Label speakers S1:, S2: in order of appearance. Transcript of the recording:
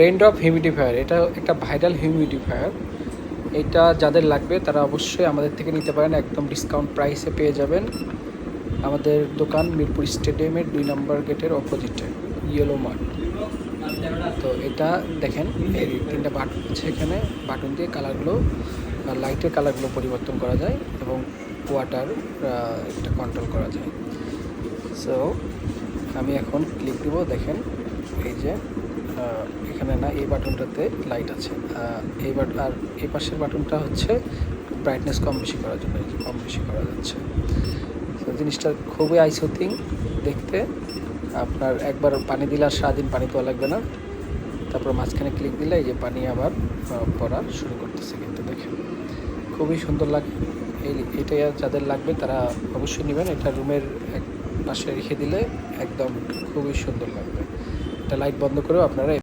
S1: রেইনড্রপ humidifier, এটা একটা viral humidifier. এটা যাদের লাগবে তারা অবশ্যই আমাদের থেকে নিতে পারেন, একদম ডিসকাউন্ট প্রাইসে পেয়ে যাবেন। আমাদের দোকান মিরপুর স্টেডিয়ামের 2 নম্বর গেটের অপোজিটে, ইয়েলো মার্ট। তো এটা দেখেন, এই 3টা বাটন আছে এখানে। বাটন দিয়ে কালারগুলো, লাইটের কালারগুলো পরিবর্তন করা যায় এবং ওয়াটার এটা কন্ট্রোল করা যায়। সো আমি এখন ক্লিক দিব, দেখেন এই যে এখানে না, এই বাটনটাতে লাইট আছে। এই আর এই পাশের বাটনটা হচ্ছে ব্রাইটনেস কম বেশি করার জন্য, এই যে কম বেশি করা যাচ্ছে। তো জিনিসটা খুবই আইসোথিং দেখতে। আপনার একবার পানি দিলে আর সারাদিন পানি তোয়া লাগবে না। তারপর মাঝখানে ক্লিক দিলে এই যে পানি আবার পড়া শুরু করতেছে, কিন্তু দেখেন খুবই সুন্দর লাগে। এটা যাদের লাগবে তারা অবশ্যই নেবেন। এটা রুমের এক পাশে রেখে দিলে একদম খুবই সুন্দর লাগবে। এটা লাইট বন্ধ করেও আপনারা